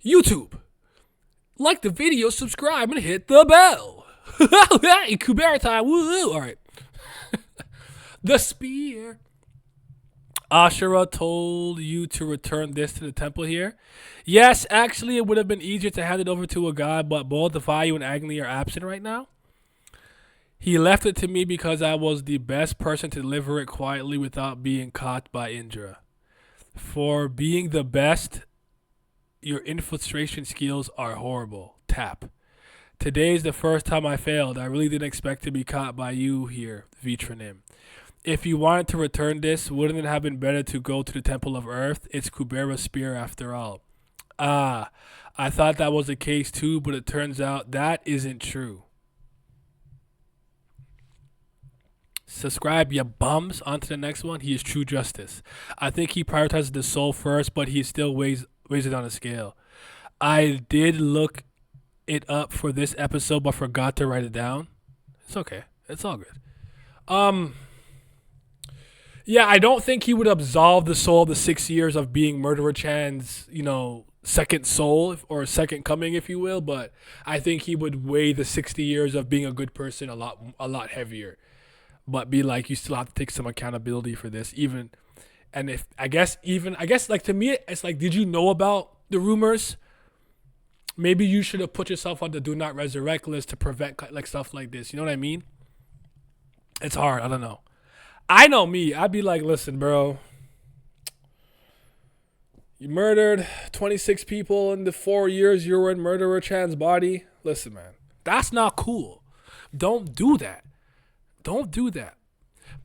YouTube, like the video, subscribe, and hit the bell. Hey, Kubera time. Woo! All right. The spear. Ashura told you to return this to the temple here. Yes, actually, it would have been easier to hand it over to a god, but both the Vayu and Agni are absent right now. He left it to me because I was the best person to deliver it quietly without being caught by Indra. For being the best, your infiltration skills are horrible. Tap. Today is the first time I failed. I really didn't expect to be caught by you here, Vitranim. If you wanted to return this, wouldn't it have been better to go to the Temple of Earth? It's Kubera's spear after all. Ah, I thought that was the case too, but it turns out that isn't true. Subscribe, you bums. On to the next one. He is true justice. I think he prioritizes the soul first, but he still weighs it on a scale. I did look it up for this episode, but forgot to write it down. It's okay. It's all good. Yeah, I don't think he would absolve the soul of the 6 years of being Murderer Chan's, second soul or second coming, if you will. But I think he would weigh the 60 years of being a good person a lot heavier. But be like, you still have to take some accountability for this, even. And if I guess like to me, it's like, did you know about the rumors? Maybe you should have put yourself on the do not resurrect list to prevent like stuff like this. You know what I mean? It's hard. I don't know. I know me. I'd be like, listen, bro. You murdered 26 people in the 4 years you were in Murderer Chan's body. Listen, man. That's not cool. Don't do that. Don't do that.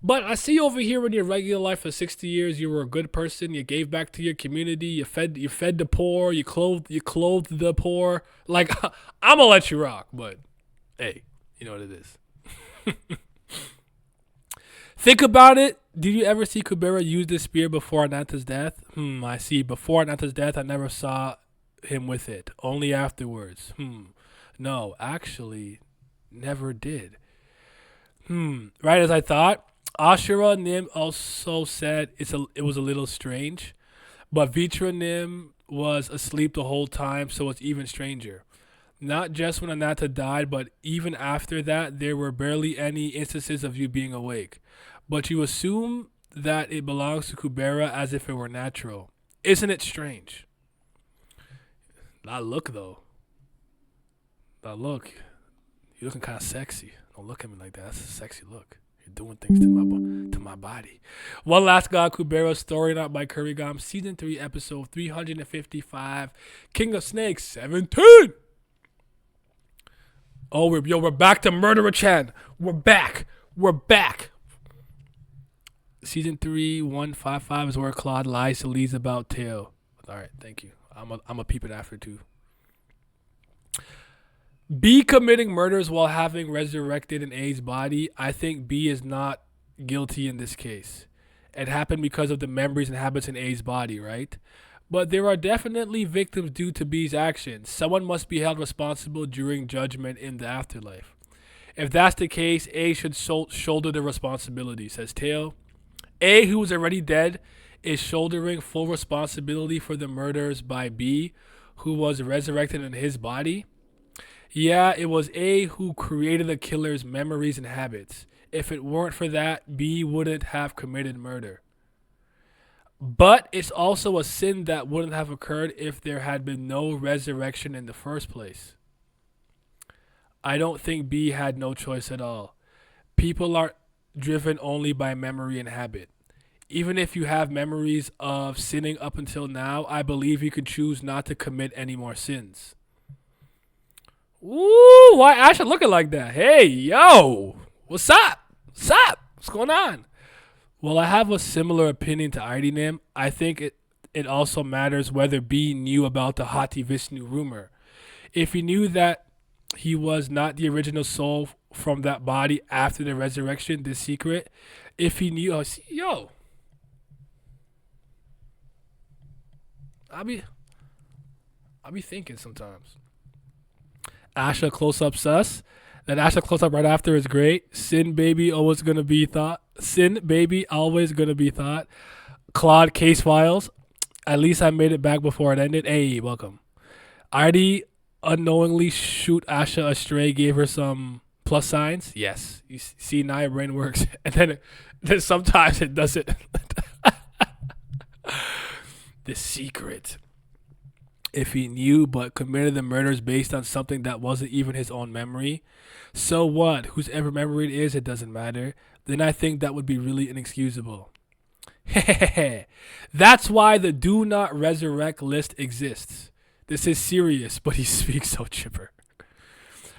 But I see over here in your regular life for 60 years, you were a good person. You gave back to your community. You fed the poor. You clothed the poor. Like, I'm gonna let you rock. But hey, you know what it is. Think about it. Did you ever see Kubera use this spear before Ananta's death? I see. Before Ananta's death, I never saw him with it. Only afterwards. No, actually, never did. Right as I thought. Ashura Nim also said it was a little strange, but Vitra Nim was asleep the whole time, so it's even stranger. Not just when Ananta died, but even after that, there were barely any instances of you being awake. But you assume that it belongs to Kubera as if it were natural. Isn't it strange? That look, though. That look. You're looking kind of sexy. Don't look at me like that. That's a sexy look. You're doing things to my body. One last God, Kubera, story not by Kurigam, season 3, episode 355, King of Snakes 17. Oh, we're back to Murderer Chan. We're back. Season 3, 155 is where Claude lies to Lise about Teo. All right, thank you. I'm a peep it after too. B committing murders while having resurrected an A's body. I think B is not guilty in this case. It happened because of the memories and habits in A's body, right? But there are definitely victims due to B's actions. Someone must be held responsible during judgment in the afterlife. If that's the case, A should shoulder the responsibility, says Teo. A, who is already dead, is shouldering full responsibility for the murders by B, who was resurrected in his body. Yeah, it was A who created the killer's memories and habits. If it weren't for that, B wouldn't have committed murder. But it's also a sin that wouldn't have occurred if there had been no resurrection in the first place. I don't think B had no choice at all. People are driven only by memory and habit. Even if you have memories of sinning up until now, I believe you can choose not to commit any more sins. Ooh, why Asha looking like that? Hey, yo, what's up? What's going on? Well, I have a similar opinion to Aidinim. I think it also matters whether B knew about the Hati Vishnu rumor. If he knew that he was not the original soul from that body after the resurrection, this secret, if he knew, I be thinking sometimes. Asha close-up sus. That Asha close-up right after is great. Sin baby always gonna be thought. Claude case files. At least I made it back before it ended. Hey, welcome. Artie unknowingly shoot Asha astray, gave her some plus signs. Yes, you see, now your brain works, and then sometimes it doesn't. The secret. If he knew but committed the murders based on something that wasn't even his own memory, so what? Whosever memory it is, it doesn't matter. Then I think that would be really inexcusable. That's why the do not resurrect list exists. This is serious, but he speaks so chipper.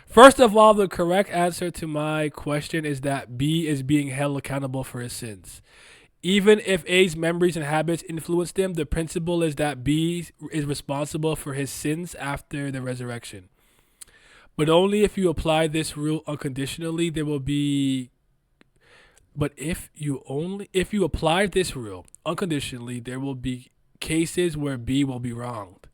First of all, the correct answer to my question is that B is being held accountable for his sins. Even if A's memories and habits influenced him, the principle is that B is responsible for his sins after the resurrection. But only if you apply this rule unconditionally, there will be. But if you apply this rule unconditionally, there will be cases where B will be wronged.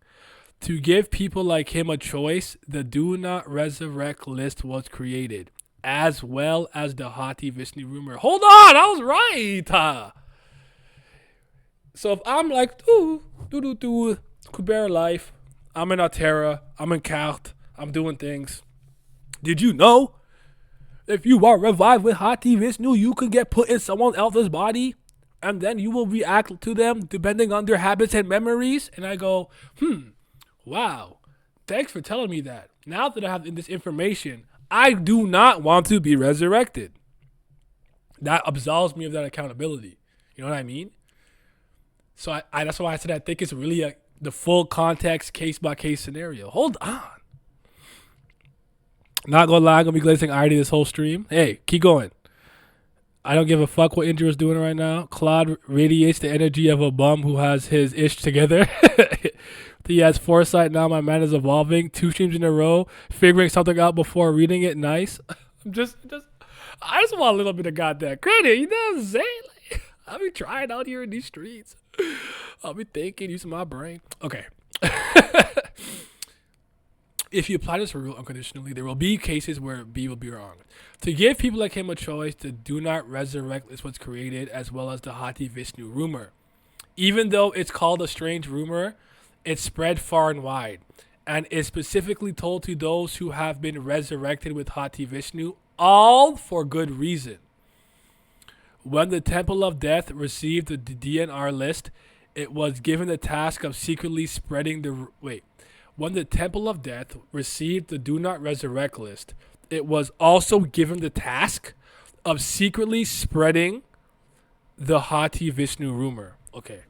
To give people like him a choice, the do not resurrect list was created, as well as the Hati Vishnu rumor. Hold on, I was right. So if I'm like, Kubera life, I'm in Altera, I'm in Cart, I'm doing things. Did you know? If you are revived with Hati Vishnu, you can get put in someone else's body, and then you will react to them depending on their habits and memories. And I go, wow, thanks for telling me that. Now that I have this information, I do not want to be resurrected. That absolves me of that accountability. You know what I mean? So I that's why I said I think it's really the full context, case-by-case scenario. Hold on. Not gonna lie, I'm gonna be glazing Artie this whole stream. Hey, keep going. I don't give a fuck what Indra's doing right now. Claude radiates the energy of a bum who has his ish together. He has foresight. Now my man is evolving. 2 streams in a row, figuring something out before reading it. Nice. I just want a little bit of goddamn credit. You know what I'm saying? Like, I'll be trying out here in these streets. I'll be thinking, using my brain. Okay. If you apply this rule unconditionally, there will be cases where B will be wrong. To give people like him a choice, the do not resurrect is what's created, as well as the Hati Vishnu rumor. Even though it's called a strange rumor, it's spread far and wide, and is specifically told to those who have been resurrected with Hati Vishnu, all for good reason. When the Temple of Death received the DNR list, it was given the task of secretly spreading the... When the Temple of Death received the Do Not Resurrect list, it was also given the task of secretly spreading the Hati Vishnu rumor. Okay.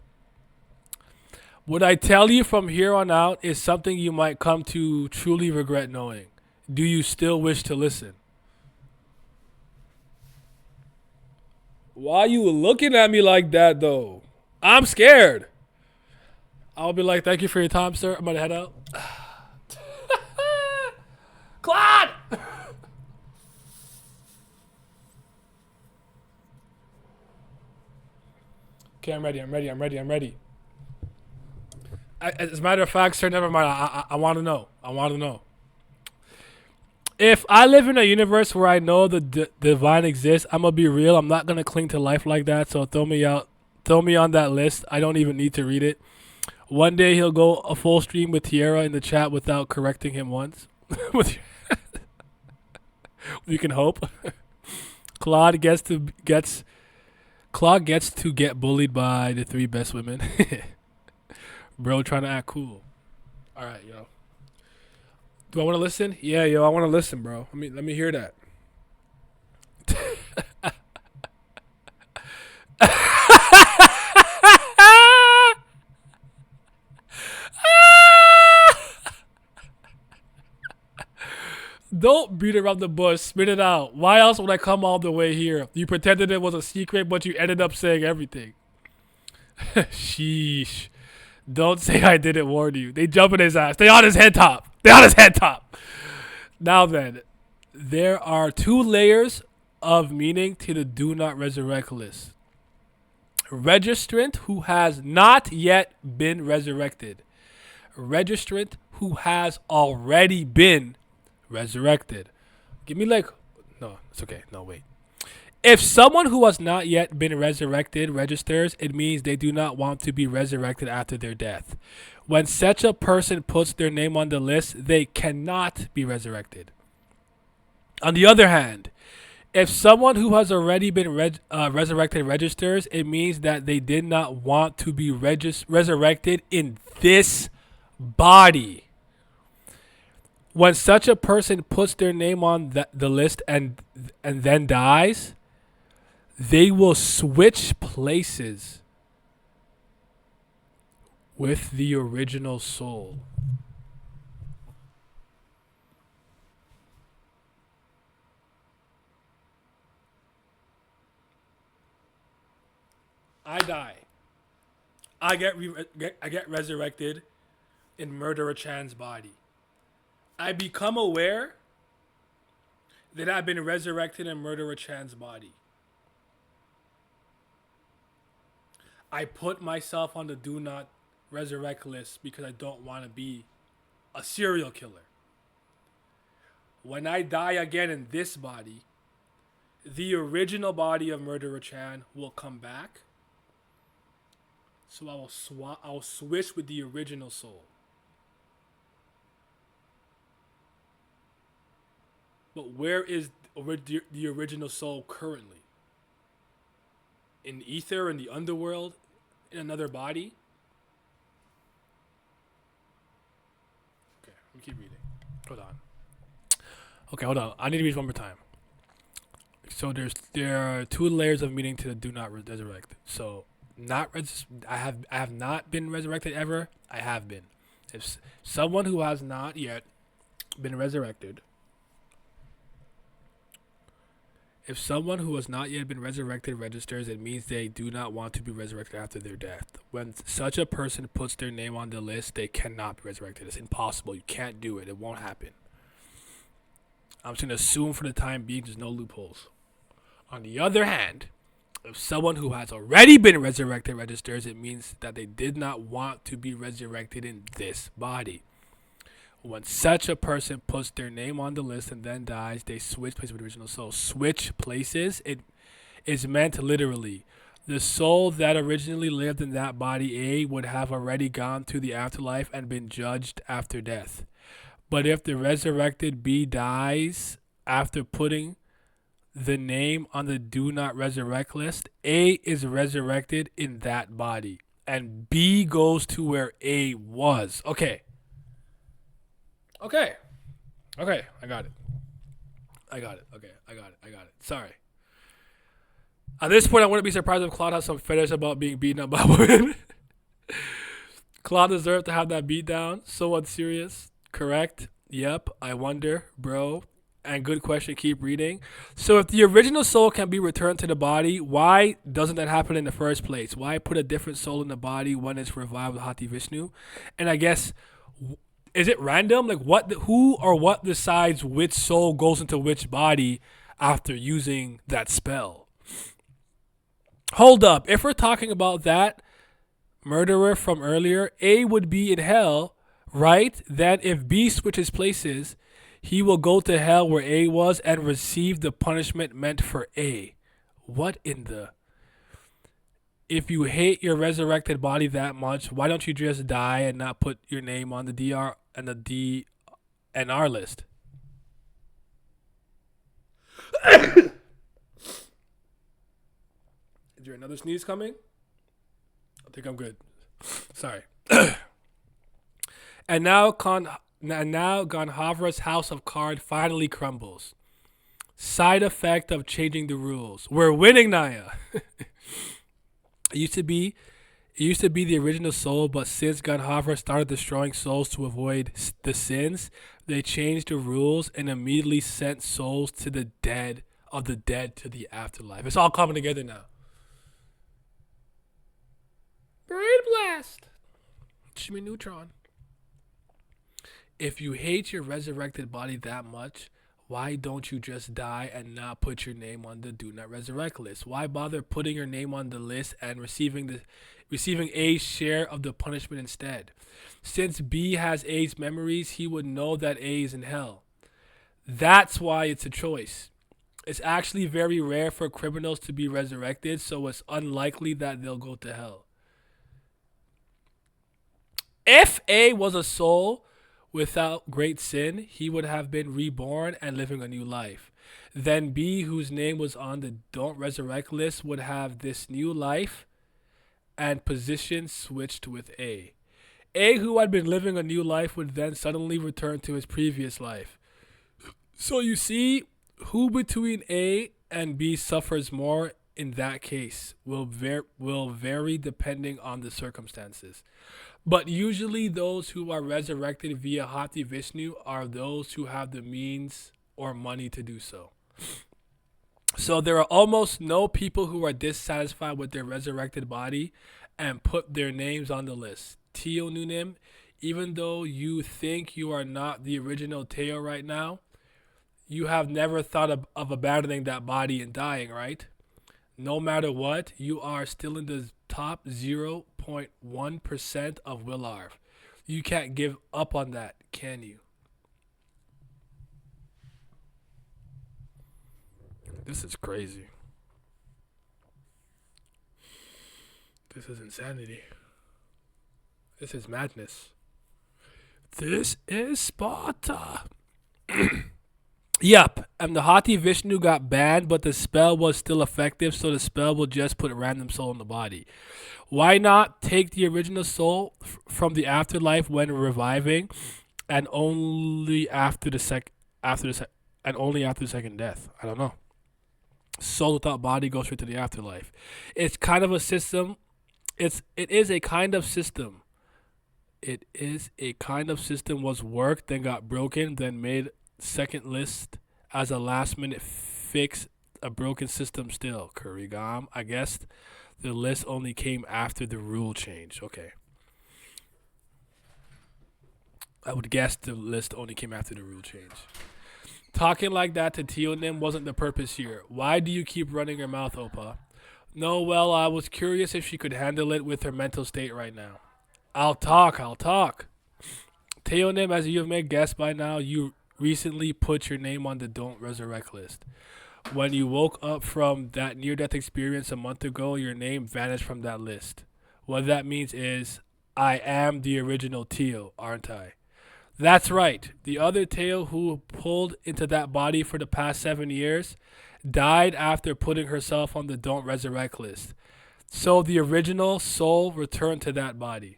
What I tell you from here on out is something you might come to truly regret knowing. Do you still wish to listen? Why are you looking at me like that, though? I'm scared. I'll be like, thank you for your time, sir. I'm going to head out. Claude! Okay, I'm ready. As a matter of fact, sir, never mind. I want to know. If I live in a universe where I know the divine exists, I'm going to be real. I'm not going to cling to life like that, so throw me out. Throw me on that list. I don't even need to read it. One day he'll go a full stream with Tierra in the chat without correcting him once. You can hope. Claude gets to get bullied by the 3 best women. Bro trying to act cool. All right, yo. Do I want to listen? Yeah, yo, I want to listen, bro. Let me hear that. Don't beat around the bush. Spit it out. Why else would I come all the way here? You pretended it was a secret, but you ended up saying everything. Sheesh. Don't say I didn't warn you. They jump in his ass. They on his head top. Now then, there are 2 layers of meaning to the do not resurrect list. Registrant who has not yet been resurrected. Registrant who has already been resurrected. Give me no, it's okay. No, wait. If someone who has not yet been resurrected registers, it means they do not want to be resurrected after their death. When such a person puts their name on the list, they cannot be resurrected. On the other hand, if someone who has already been resurrected registers, it means that they did not want to be resurrected in this body. When such a person puts their name on the list and then dies, they will switch places with the original soul. I die. I get resurrected in Murderer Chan's body. I become aware that I've been resurrected in Murderer Chan's body. I put myself on the do not resurrect list because I don't want to be a serial killer. When I die again in this body, the original body of Murderer Chan will come back. So I'll switch with the original soul. But where is the original soul currently? In ether, in the underworld, in another body? Okay, let me keep reading. Hold on. Okay, hold on. I need to read one more time. So there are two layers of meaning to the do not resurrect. So I have not been resurrected ever. I have been. If someone who has not yet been resurrected, if someone who has not yet been resurrected registers, it means they do not want to be resurrected after their death. When such a person puts their name on the list, they cannot be resurrected. It's impossible. You can't do it. It won't happen. I'm just going to assume for the time being there's no loopholes. On the other hand, if someone who has already been resurrected registers, it means that they did not want to be resurrected in this body. When such a person puts their name on the list and then dies, they switch places with the original soul. Switch places, it is meant literally. The soul that originally lived in that body A would have already gone to the afterlife and been judged after death. But if the resurrected B dies after putting the name on the do not resurrect list, A is resurrected in that body, and B goes to where A was. Okay, I got it. Okay, I got it. Sorry. At this point, I wouldn't be surprised if Claude has some fetish about being beaten up by women. Claude deserved to have that beatdown. So unserious. Correct. Yep. I wonder, bro. And good question. Keep reading. So if the original soul can be returned to the body, why doesn't that happen in the first place? Why put a different soul in the body when it's revived with Hati Vishnu? And I guess, is it random? Like who or what decides which soul goes into which body after using that spell? Hold up. If we're talking about that murderer from earlier, A would be in hell, right? Then if B switches places, he will go to hell where A was and receive the punishment meant for A. What in the... If you hate your resurrected body that much, why don't you just die and not put your name on the DR and the DNR list? Is there another sneeze coming? I think I'm good. Sorry. And now Ganhavra's house of cards finally crumbles. Side effect of changing the rules. We're winning, Naya. It used to be the original soul, but since Ganhavra started destroying souls to avoid the sins, they changed the rules and immediately sent souls to the dead to the afterlife. It's all coming together now. Brain blast. Shimmy Neutron. If you hate your resurrected body that much, why don't you just die and not put your name on the do not resurrect list? Why bother putting your name on the list and receiving A's share of the punishment instead? Since B has A's memories, he would know that A is in hell. That's why it's a choice. It's actually very rare for criminals to be resurrected, so it's unlikely that they'll go to hell. If A was a soul without great sin, he would have been reborn and living a new life. Then B, whose name was on the don't resurrect list, would have this new life and position switched with A. A, who had been living a new life, would then suddenly return to his previous life. So you see, who between A and B suffers more in that case will vary depending on the circumstances. But usually, those who are resurrected via Hati Vishnu are those who have the means or money to do so. So there are almost no people who are dissatisfied with their resurrected body and put their names on the list. Teo Nunim, even though you think you are not the original Teo right now, you have never thought of abandoning that body and dying, right? No matter what, you are still in the top 0.1% of Willarv. You can't give up on that, can you? This is crazy. This is insanity. This is madness. This is Sparta. Yup, and the Hati Vishnu got banned, but the spell was still effective, so the spell will just put a random soul in the body. Why not take the original soul from the afterlife when reviving, and only after the only after the second death? I don't know. Soul without body goes straight to the afterlife. It's kind of a system. It is a kind of system. It is a kind of system was worked, then got broken, then made second list as a last minute fix. A broken system still. Kurigam. I guess the list only came after the rule change. Okay. I would guess the list only came after the rule change. Talking like that to Teonim wasn't the purpose here. Why do you keep running your mouth, Opa? No, well, I was curious if she could handle it with her mental state right now. I'll talk. Teonim, as you have made guess by now, you recently put your name on the Don't Resurrect list. When you woke up from that near-death experience a month ago, your name vanished from that list. What that means is, I am the original Teo, aren't I? That's right. The other Teo who pulled into that body for the past 7 years died after putting herself on the Don't Resurrect list. So the original soul returned to that body.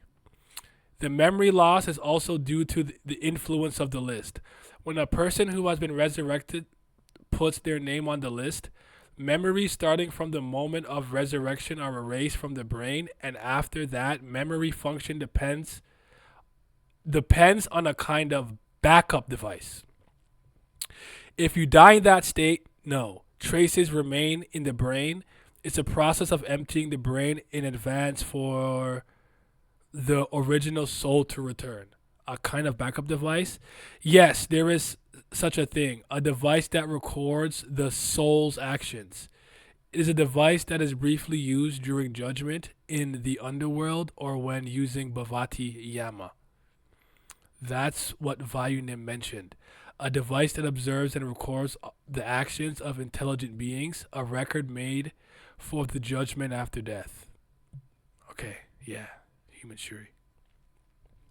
The memory loss is also due to the influence of the list. When a person who has been resurrected puts their name on the list, memories starting from the moment of resurrection are erased from the brain, and after that, memory function depends on a kind of backup device. If you die in that state, no. Traces remain in the brain. It's a process of emptying the brain in advance for the original soul to return. A kind of backup device? Yes, there is such a thing. A device that records the soul's actions. It is a device that is briefly used during judgment in the underworld or when using Bhavati Yama. That's what Vayunim mentioned. A device that observes and records the actions of intelligent beings, a record made for the judgment after death. Okay, yeah, human Shuri.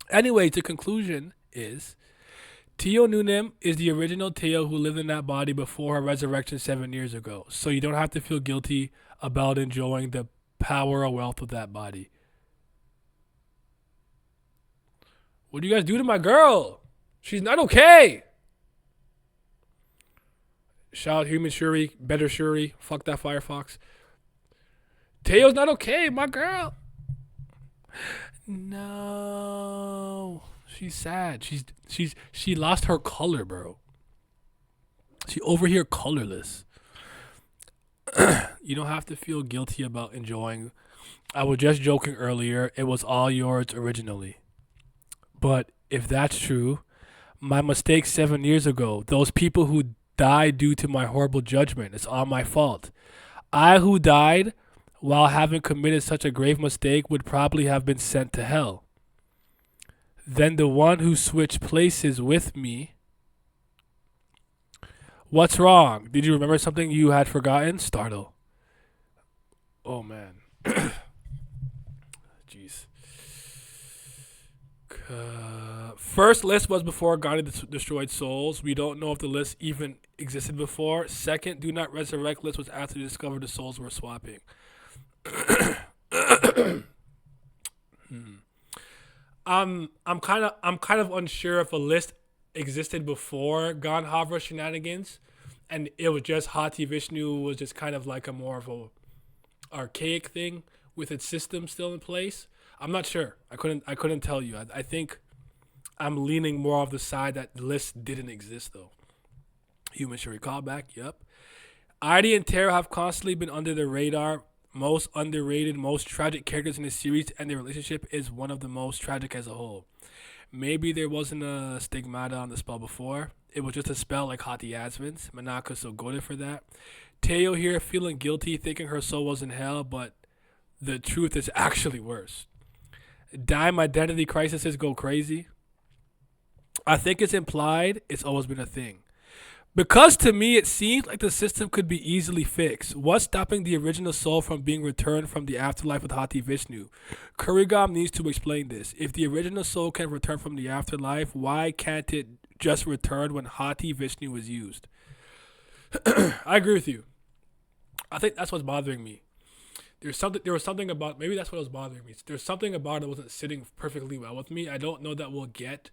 Anyway, the conclusion is Teo Nunim is the original Teo who lived in that body before her resurrection 7 years ago. So you don't have to feel guilty about enjoying the power or wealth of that body. What do you guys do to my girl? She's not okay. Shout out Human Shuri, better Shuri, fuck that Firefox. Teo's not okay, my girl. No. She's sad. She lost her color, bro. She over here colorless. You don't have to feel guilty about enjoying. I was just joking earlier. It was all yours originally. But if that's true, my mistake 7 years ago, those people who died due to my horrible judgment, it's all my fault. I who died while having committed such a grave mistake would probably have been sent to hell. Then the one who switched places with me What's wrong? Did you remember something you had forgotten? Startle. Oh man. Jeez. First list was before God destroyed souls. We don't know if the list even existed before. Second, do not resurrect list was after they discovered the souls were swapping. I'm kind of unsure if a list existed before Ganhavra shenanigans, and it was just Hati Vishnu was just kind of like a more of a archaic thing with its system still in place. I'm not sure. I couldn't tell you. I think I'm leaning more of the side that the list didn't exist though. Human should recall back. Yep. Artie and Tara have constantly been under the radar. Most underrated, most tragic characters in the series, and their relationship is one of the most tragic as a whole. Maybe there wasn't a stigmata on the spell before. It was just a spell like Hati Yasmin's. Manaka's so goaded for that. Teo here feeling guilty, thinking her soul was in hell, but the truth is actually worse. Dime identity crises go crazy. I think it's implied it's always been a thing. Because to me, it seems like the system could be easily fixed. What's stopping the original soul from being returned from the afterlife with Hati Vishnu? Kurigam needs to explain this. If the original soul can return from the afterlife, why can't it just return when Hati Vishnu is used? I agree with you. I think that's what's bothering me. There was something about, maybe that's what was bothering me. There's something about it that wasn't sitting perfectly well with me. I don't know that we'll get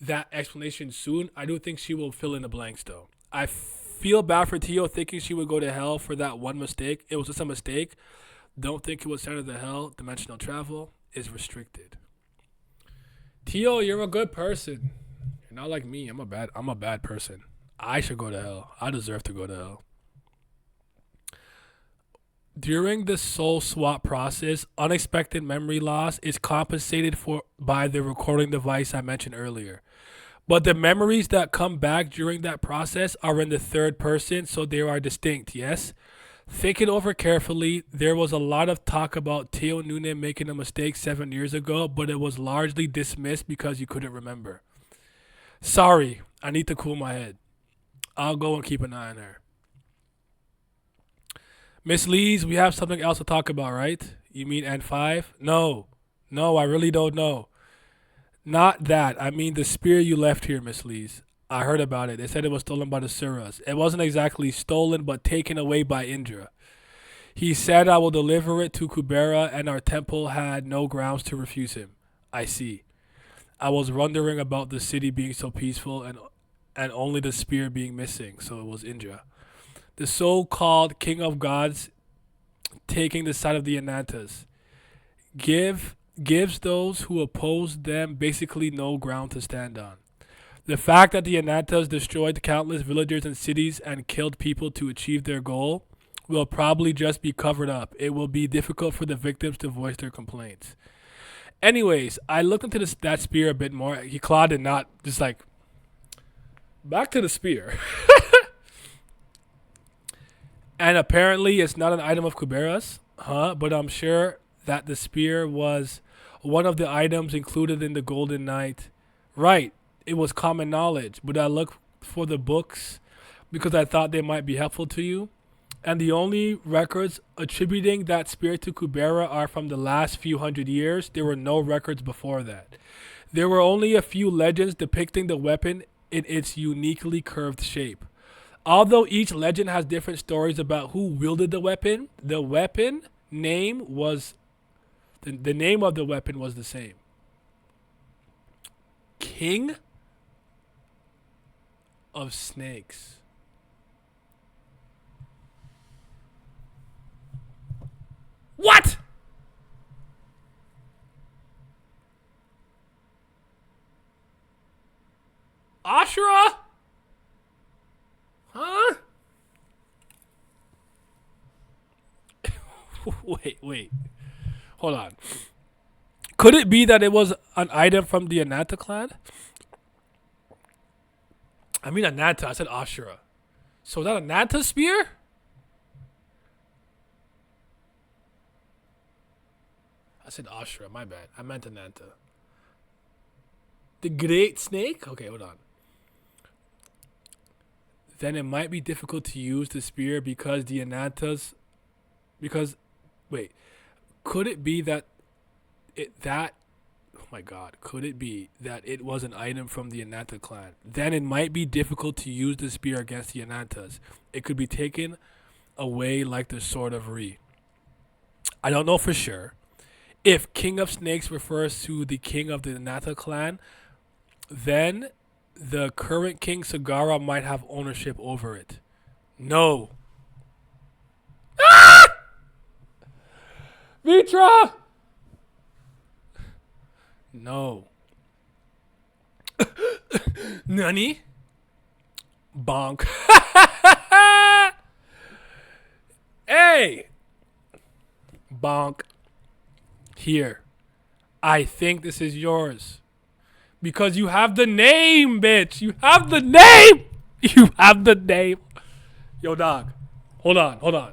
that explanation soon. I do think she will fill in the blanks though. I feel bad for Tio thinking she would go to hell for that one mistake. It was just a mistake. Don't think it was sent to the hell. Dimensional travel is restricted. Tio, you're a good person. You're not like me. I'm a bad person. I should go to hell. I deserve to go to hell. During the soul swap process, unexpected memory loss is compensated for by the recording device I mentioned earlier. But the memories that come back during that process are in the third person, so they are distinct, yes? Think it over carefully. There was a lot of talk about Teo Noonan making a mistake 7 years ago, but it was largely dismissed because you couldn't remember. Sorry, I need to cool my head. I'll go and keep an eye on her. Miss Lees, we have something else to talk about, right? You mean N5? No. No, I really don't know. Not that. I mean the spear you left here, Miss Lees. I heard about it. They said it was stolen by the Suras. It wasn't exactly stolen, but taken away by Indra. He said I will deliver it to Kubera, and our temple had no grounds to refuse him. I see. I was wondering about the city being so peaceful and only the spear being missing, so it was Indra. The so-called king of gods taking the side of the Anantas gives those who oppose them basically no ground to stand on. The fact that the Anantas destroyed countless villagers and cities and killed people to achieve their goal will probably just be covered up. It will be difficult for the victims to voice their complaints. Anyways, I looked into that spear a bit more. Claude did not just like back to the spear. And apparently it's not an item of Kubera's, but I'm sure that the spear was one of the items included in the Golden Knight. Right, it was common knowledge, but I looked for the books because I thought they might be helpful to you. And the only records attributing that spear to Kubera are from the last few hundred years. There were no records before that. There were only a few legends depicting the weapon in its uniquely curved shape. Although each legend has different stories about who wielded the weapon name was the name of the weapon was the same. King of Snakes. What? Ashura? Huh? Wait. Hold on. Could it be that it was an item from the Ananta clan? I mean Ananta, I said Ashura. So is that a Nanta spear? I said Ashura, my bad. I meant Ananta. The Great Snake? Okay, hold on. then it might be difficult to use the spear because the Anantas. Because, wait, could it be that oh my god, could it be that it was an item from the Ananta clan? Then it might be difficult to use the spear against the Anantas. It could be taken away like the Sword of Re. I don't know for sure. If King of Snakes refers to the king of the Ananta clan, then the current king Sagara might have ownership over it. No. Vitra! No. Nani? Bonk. Hey! Bonk. Here. I think this is yours. Because you have the name, bitch. You have the name. You have the name. Yo, dog. Hold on.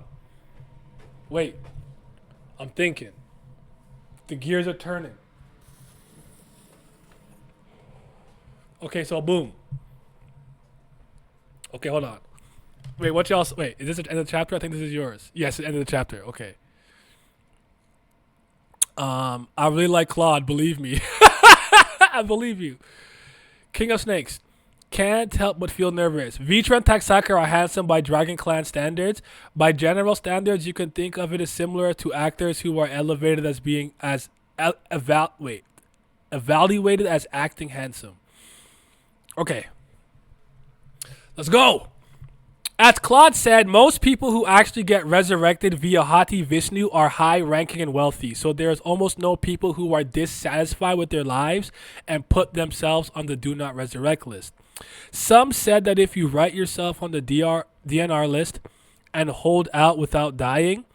Wait. I'm thinking. The gears are turning. Okay, so boom. Okay, hold on. Wait, what y'all? Wait, is this the end of the chapter? I think this is yours. Yes, the end of the chapter. Okay. I really like Claude. Believe me. I believe you. King of Snakes. Can't help but feel nervous. Vitra and Taxaka are handsome by Dragon Clan standards. By general standards, you can think of it as similar to actors who are elevated as being evaluated as acting handsome. Okay. Let's go. As Claude said, most people who actually get resurrected via Hati Vishnu are high ranking and wealthy, so there's almost no people who are dissatisfied with their lives and put themselves on the do not resurrect list. Some said that if you write yourself on the DNR list and hold out without dying,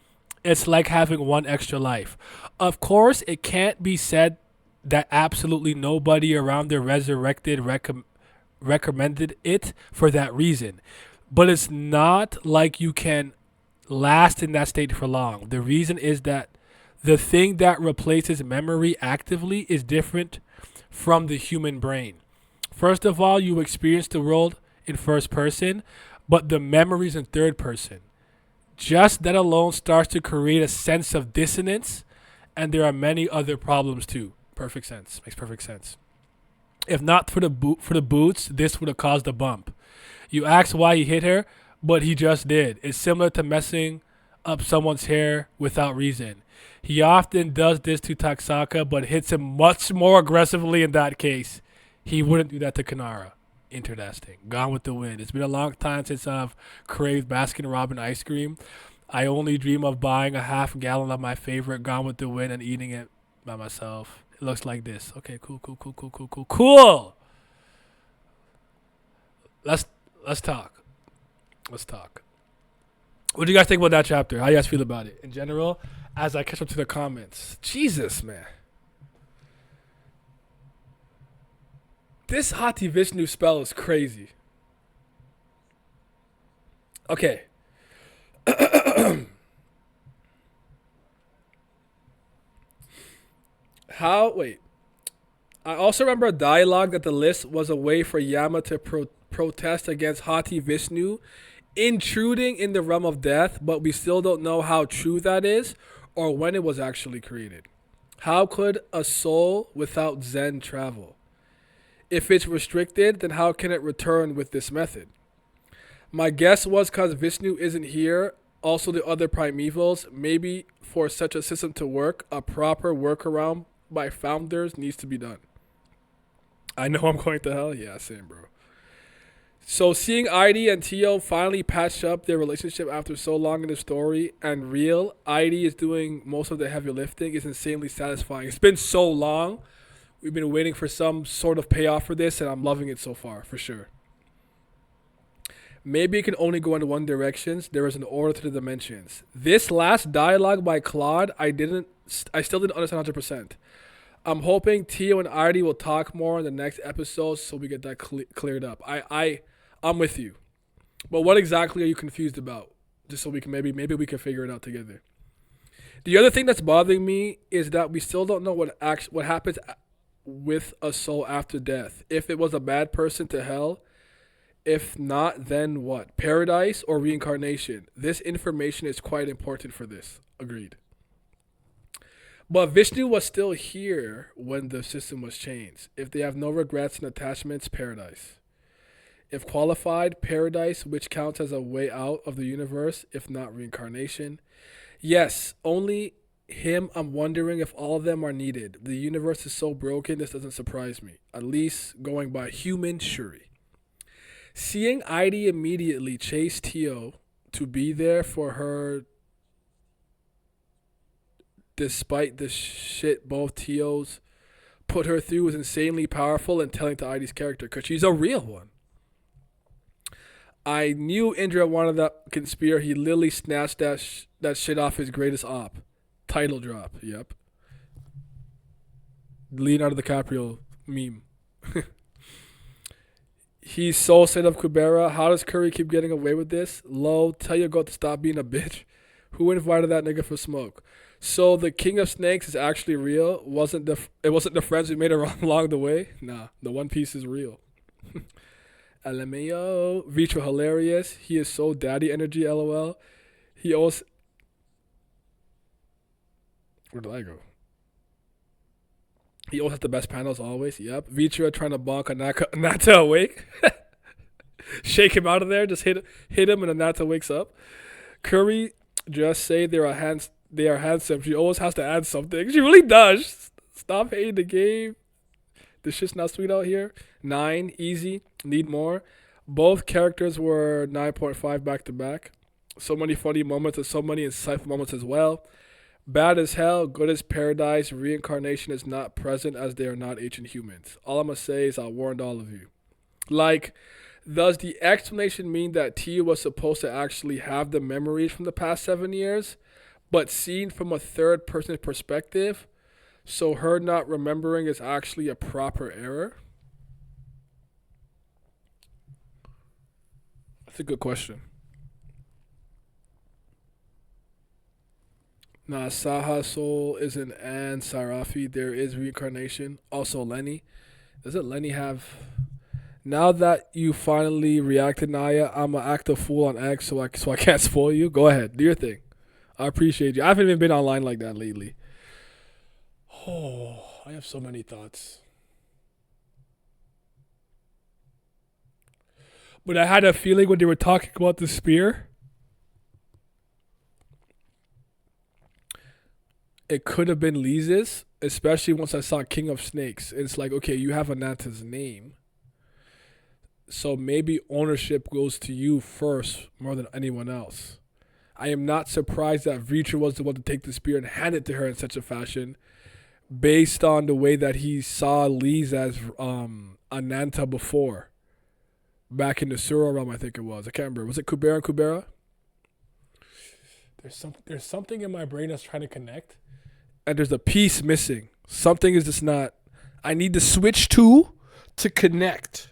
it's like having one extra life. Of course, it can't be said that absolutely nobody around the resurrected recommended it for that reason. But it's not like you can last in that state for long. The reason is that the thing that replaces memory actively is different from the human brain. First of all, you experience the world in first person, but the memories in third person. Just that alone starts to create a sense of dissonance, and there are many other problems too. Perfect sense. Makes perfect sense. If not for the boots, this would have caused a bump. You ask why he hit her, but he just did. It's similar to messing up someone's hair without reason. He often does this to Taxaka, but hits him much more aggressively in that case. He wouldn't do that to Kanara. Interesting. Gone with the Wind. It's been a long time since I've craved Baskin Robbins ice cream. I only dream of buying a half gallon of my favorite Gone with the Wind and eating it by myself. It looks like this. Okay, cool. Let's talk. What do you guys think about that chapter? How you guys feel about it in general? As I catch up to the comments. Jesus, man. This Hati Vishnu spell is crazy. Okay. Wait. I also remember a dialogue that the list was a way for Yama to protest against Hati Vishnu intruding in the realm of death, but we still don't know how true that is or when it was actually created. How could a soul without Zen travel? If it's restricted, then how can it return with this method? My guess was because Vishnu isn't here, also the other primevals, maybe for such a system to work, a proper workaround by founders needs to be done. I know I'm going to hell. Yeah, same, bro. So seeing Idy and Tio finally patch up their relationship after so long in the story and real, Idy is doing most of the heavy lifting, is insanely satisfying. It's been so long. We've been waiting for some sort of payoff for this, and I'm loving it so far, for sure. Maybe it can only go in one direction. There is an order to the dimensions. This last dialogue by Claude, I still didn't understand 100%. I'm hoping Tio and Idy will talk more in the next episode so we get that cleared up. I'm with you. But what exactly are you confused about? Just so we can maybe we can figure it out together. The other thing that's bothering me is that we still don't know what happens with a soul after death. If it was a bad person to hell, If not, then what? Paradise or reincarnation? This information is quite important for this. Agreed. But Vishnu was still here when the system was changed. If they have no regrets and attachments, paradise. If qualified, paradise, which counts as a way out of the universe, if not reincarnation. Yes, only him. I'm wondering if all of them are needed. The universe is so broken, this doesn't surprise me. At least going by human Shuri. Seeing Heidi immediately chase Tio to be there for her despite the shit both Tios put her through was insanely powerful and telling to Heidi's character because she's a real one. I knew Indra wanted that conspiracy. He literally snatched that shit off his greatest op. Title drop. Yep. Leonardo DiCaprio meme. He's so set up Kubera. How does Curry keep getting away with this? Low, tell your girl to stop being a bitch. Who invited that nigga for smoke? So the King of Snakes is actually real. It wasn't the friends who made it wrong along the way? Nah, the One Piece is real. LMAO. Vitra hilarious. He is so daddy energy, LOL. He also... Where did I go? He always has the best panels always. Yep. Vitra trying to bonk a Nata awake. Shake him out of there. Just hit him and the Nata wakes up. Curry just say they are handsome. She always has to add something. She really does. Stop hating the game. This shit's not sweet out here. 9, easy. Need more. Both characters were 9.5 back to back. So many funny moments and so many insightful moments as well. Bad as hell, good as paradise. Reincarnation is not present as they are not ancient humans. All I'm going to say is I warned all of you. Like, does the explanation mean that Tia was supposed to actually have the memories from the past 7 years, but seen from a third person perspective? So her not remembering is actually a proper error? That's a good question. Nah, Saha Soul isn't and Sarafi. There is reincarnation. Also Lenny. Doesn't Lenny have... Now that you finally reacted, Naya, I'm an active fool on X, so I can't spoil you. Go ahead. Do your thing. I appreciate you. I haven't even been online like that lately. Oh, I have so many thoughts. But I had a feeling when they were talking about the spear, it could have been Lisa's, especially once I saw King of Snakes. It's like, okay, you have Ananta's name. So maybe ownership goes to you first more than anyone else. I am not surprised that Vitra was the one to take the spear and hand it to her in such a fashion based on the way that he saw Lise as Ananta before. Back in the Sura realm, I think it was. I can't remember. Was it Kubera and Kubera? There's something in my brain that's trying to connect, and there's a piece missing. Something is just not. I need to switch to connect,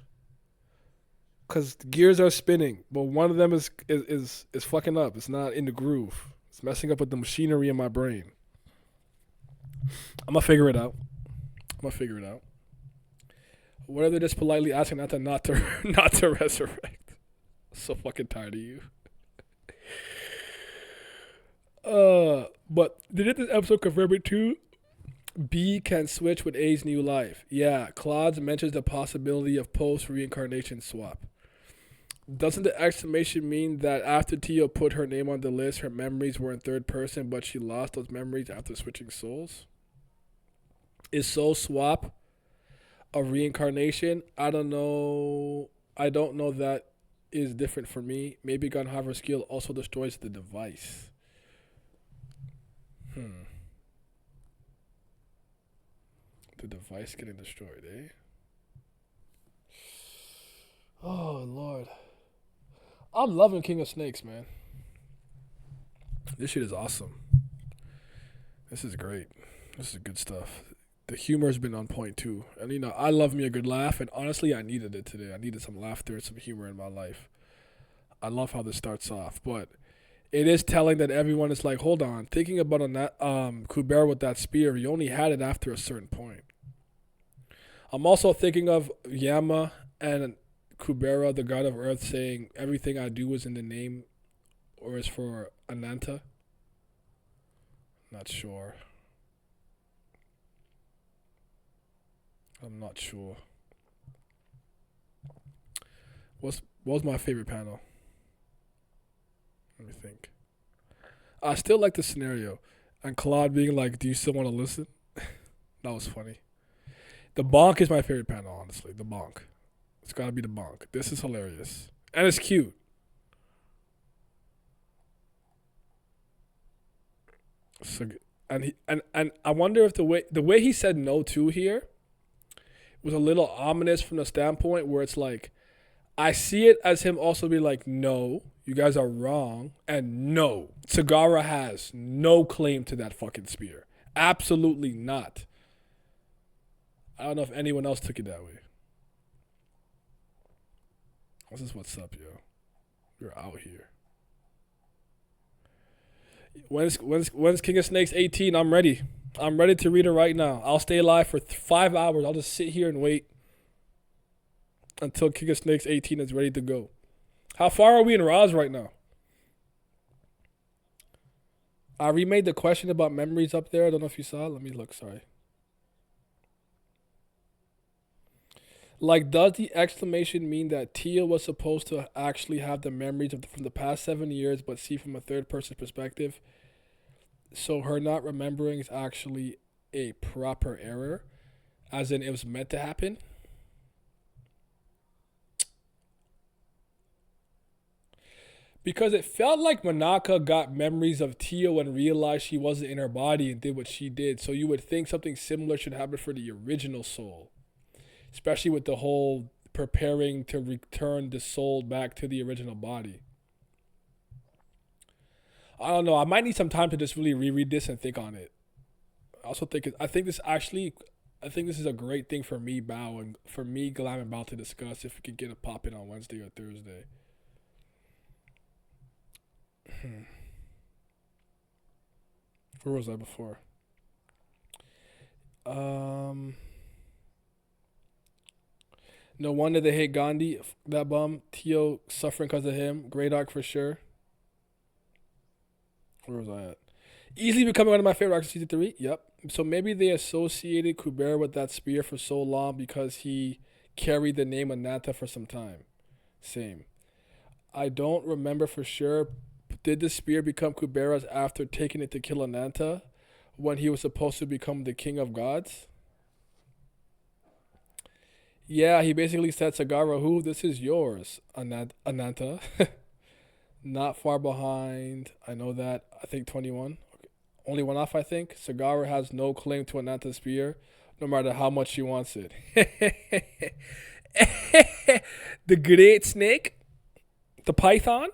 because gears are spinning, but one of them is fucking up. It's not in the groove. It's messing up with the machinery in my brain. I'm gonna figure it out. What if they're just politely asking not to resurrect? I'm so fucking tired of you. But did this episode confirm it too? B can switch with A's new life. Yeah, Claude mentions the possibility of post-reincarnation swap. Doesn't the exclamation mean that after Tio put her name on the list, her memories were in third person, but she lost those memories after switching souls? Is soul swap a reincarnation? I don't know. That is different for me. Maybe Gunhover's skill also destroys the device. The device getting destroyed, eh? Oh, Lord. I'm loving King of Snakes, man. This shit is awesome. This is great. This is good stuff. The humor's been on point, too. And, I love me a good laugh, and honestly, I needed it today. I needed some laughter and some humor in my life. I love how this starts off, but it is telling that everyone is like, hold on, thinking about Kubera with that spear, you only had it after a certain point. I'm also thinking of Yama and Kubera, the god of earth, saying everything I do is in the name or is for Ananta? Not sure. I'm not sure. What's my favorite panel? Let me think. I still like the scenario. And Claude being like, do you still want to listen? That was funny. The bonk is my favorite panel, honestly. The bonk. It's gotta be the bonk. This is hilarious. And it's cute. So, and I wonder if the way he said no to here was a little ominous from the standpoint where it's like, I see it as him also be like, no, you guys are wrong, and no, Sagara has no claim to that fucking spear. Absolutely not. I don't know if anyone else took it that way. This is what's up, yo. You're out here. When's King of Snakes 18? I'm ready. I'm ready to read it right now. I'll stay alive for 5 hours. I'll just sit here and wait until King of Snakes 18 is ready to go. How far are we in Roz right now? I remade the question about memories up there. I don't know if you saw it. Let me look. Sorry. Like, does the exclamation mean that Tia was supposed to actually have the memories from the past 7 years, but see from a third person perspective? So her not remembering is actually a proper error, as in it was meant to happen? Because it felt like Manaka got memories of Tia and realized she wasn't in her body and did what she did. So you would think something similar should happen for the original soul. Especially with the whole preparing to return the soul back to the original body. I don't know. I might need some time to just really reread this and think on it. I think this is a great thing for me, Bao, and for me, Glam and Bao to discuss if we could get a pop in on Wednesday or Thursday. Where was I before? No wonder they hate Gandhi, that bum. Tio suffering because of him. Great arc for sure. Where was I at? Easily becoming one of my favorite arcs of season 3. Yep. So maybe they associated Kubera with that spear for so long because he carried the name Ananta for some time. Same. I don't remember for sure. Did the spear become Kubera's after taking it to kill Ananta when he was supposed to become the king of gods? Yeah, he basically said, Sagara, who? This is yours, Ananta. Not far behind. I know that. I think 21. Okay. Only one off, I think. Sagara has no claim to Ananta's spear, no matter how much she wants it. The great snake? The python?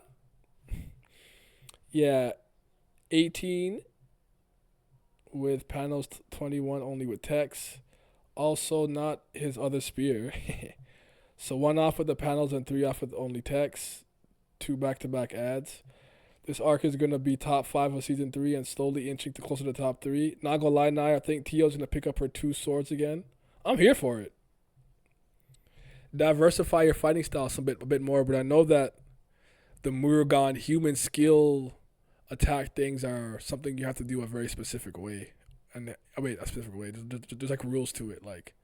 Yeah. 18 with panels, 21 only with text. Also not his other spear. So 1 off with the panels and 3 off with only text. 2 back-to-back ads. This arc is going to be top 5 of season 3 and slowly inching to closer to the top 3. Not gonna lie, Naya, I think Tio's going to pick up her 2 swords again. I'm here for it. Diversify your fighting style a bit more, but I know that the Murugan human skill attack things are something you have to do a very specific way. And a specific way. There's like rules to it. Like,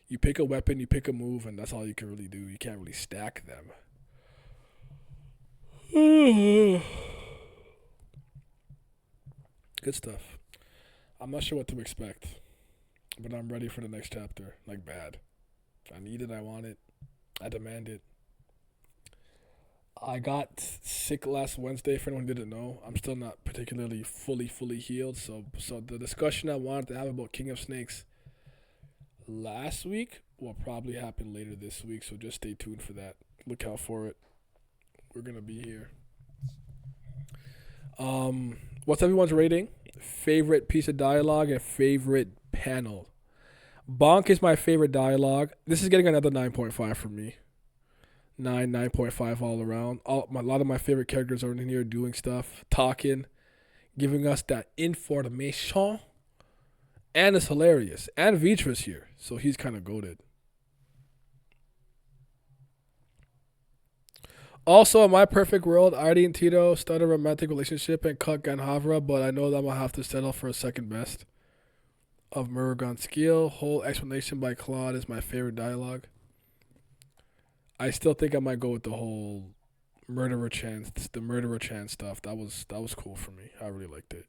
you pick a weapon, you pick a move, and that's all you can really do. You can't really stack them. Good stuff. I'm not sure what to expect, but I'm ready for the next chapter. Like, bad. I need it. I want it. I demand it. I got sick last Wednesday. For anyone who didn't know, I'm still not particularly fully healed. So the discussion I wanted to have about King of Snakes last week will probably happen later this week. So just stay tuned for that. Look out for it. We're gonna be here. What's everyone's rating? Favorite piece of dialogue and favorite panel. Bonk is my favorite dialogue. This is getting another 9.5 from me. 9.5 all around. A lot of my favorite characters are in here doing stuff, talking, giving us that information. And it's hilarious. And Vitra's here, so he's kind of goated. Also, in my perfect world, Artie and Tito start a romantic relationship and cut Ganhavra, but I know that I'm gonna have to settle for a second best of Muragan Skill. Whole explanation by Claude is my favorite dialogue. I still think I might go with the whole the murderer chance stuff. That was cool for me. I really liked it.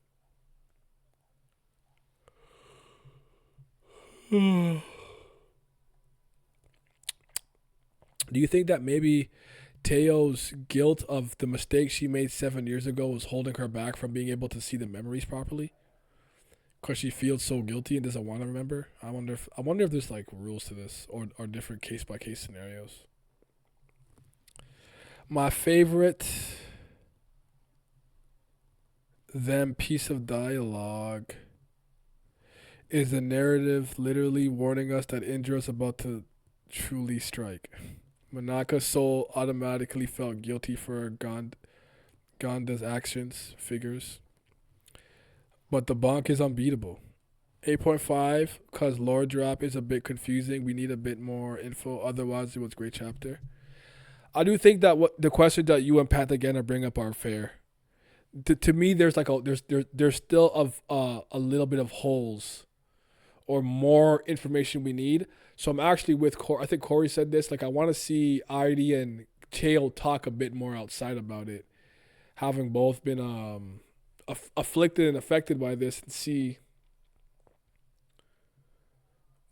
Do you think that maybe Teo's guilt of the mistake she made 7 years ago was holding her back from being able to see the memories properly? Because she feels so guilty and doesn't want to remember. I wonder if there's like rules to this or different case by case scenarios. My favorite them piece of dialogue is the narrative literally warning us that Indra is about to truly strike. Manaka's soul automatically felt guilty for Ganda's actions, figures. But the bonk is unbeatable. 8.5, because lore drop is a bit confusing. We need a bit more info. Otherwise, it was a great chapter. I do think that what the questions that you and Pat again bring up are fair. To me, there's like there's still a little bit of holes or more information we need. So I'm actually with Corey. I think Corey said this. Like I want to see ID and Chael talk a bit more outside about it, having both been afflicted and affected by this, and see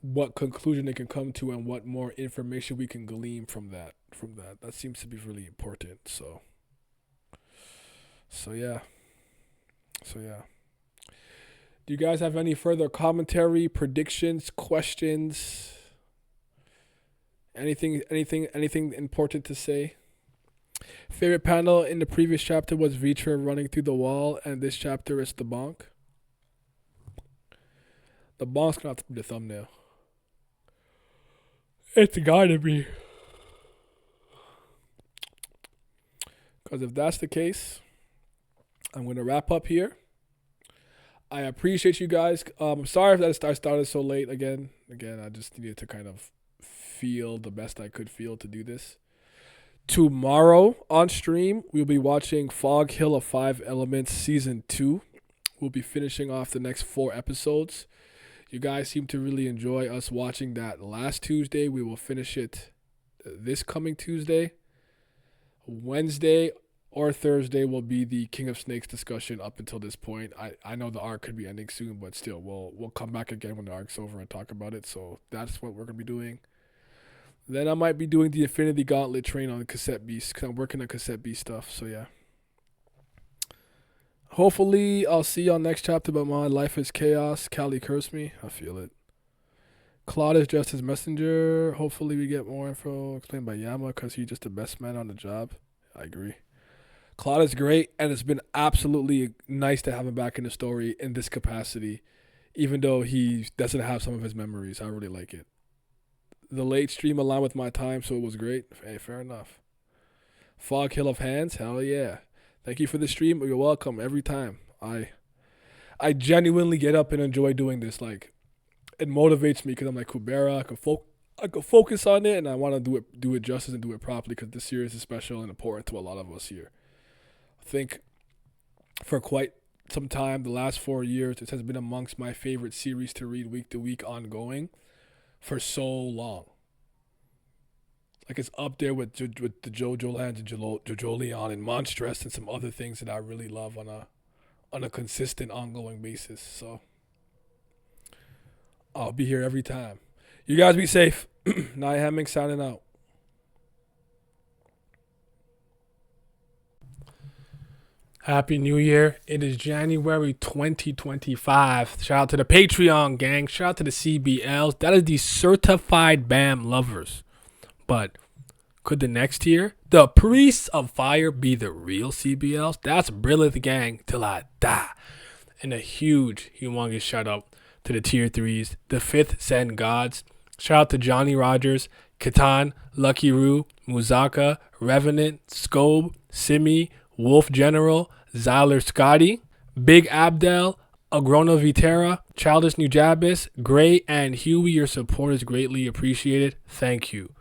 what conclusion they can come to and what more information we can glean from that. That seems to be really important. So yeah. Do you guys have any further commentary, predictions, questions? Anything important to say? Favorite panel in the previous chapter was Vitra running through the wall, and this chapter is the bonk. The bonk's gonna have to be the thumbnail. It's gotta be. Because if that's the case, I'm gonna wrap up here. I appreciate you guys. I'm sorry if I started so late again. I just needed to kind of feel the best I could feel to do this. Tomorrow on stream, we'll be watching Fog Hill of Five Elements Season 2. We'll be finishing off the next 4 episodes. You guys seem to really enjoy us watching that last Tuesday. We will finish it this coming Tuesday. Wednesday or Thursday will be the King of Snakes discussion up until this point. I know the arc could be ending soon, but still, we'll come back again when the arc's over and talk about it. So that's what we're going to be doing. Then I might be doing the Infinity Gauntlet train on Cassette Beast because I'm working on Cassette Beast stuff. So yeah. Hopefully, I'll see y'all next chapter, but my life is chaos. Callie cursed me. I feel it. Claude is just his messenger. Hopefully, we get more info explained by Yama because he's just the best man on the job. I agree. Claude is great, and it's been absolutely nice to have him back in the story in this capacity, even though he doesn't have some of his memories. I really like it. The late stream aligned with my time, so it was great. Hey, fair enough. Fog Hill of Hands, hell yeah. Thank you for the stream. You're welcome every time. I genuinely get up and enjoy doing this. Like, it motivates me because I'm like Kubera. I can focus on it, and I want to do it justice and do it properly because this series is special and important to a lot of us here. I think for quite some time, the last 4 years, it has been amongst my favorite series to read week to week ongoing for so long. Like it's up there with the JoJo Lands and JoJo Leon and Monstress and some other things that I really love on a consistent, ongoing basis. So I'll be here every time. You guys be safe. Nia Hemming signing out. Happy New Year. It is January 2025. Shout out to the Patreon gang. Shout out to the CBLs. That is the certified BAM lovers. But could the next year, the Priests of Fire, be the real CBLs? That's brilliant gang till I die. And a huge, humongous shout out to the tier 3s, the 5th Sen Gods. Shout out to Johnny Rogers, Catan, Lucky Roo, Muzaka, Revenant, Scobe, Simi, Wolf General, Zyler Scotty, Big Abdel, Agrona Vitera, Childish Nujabis, Gray, and Huey. Your support is greatly appreciated. Thank you.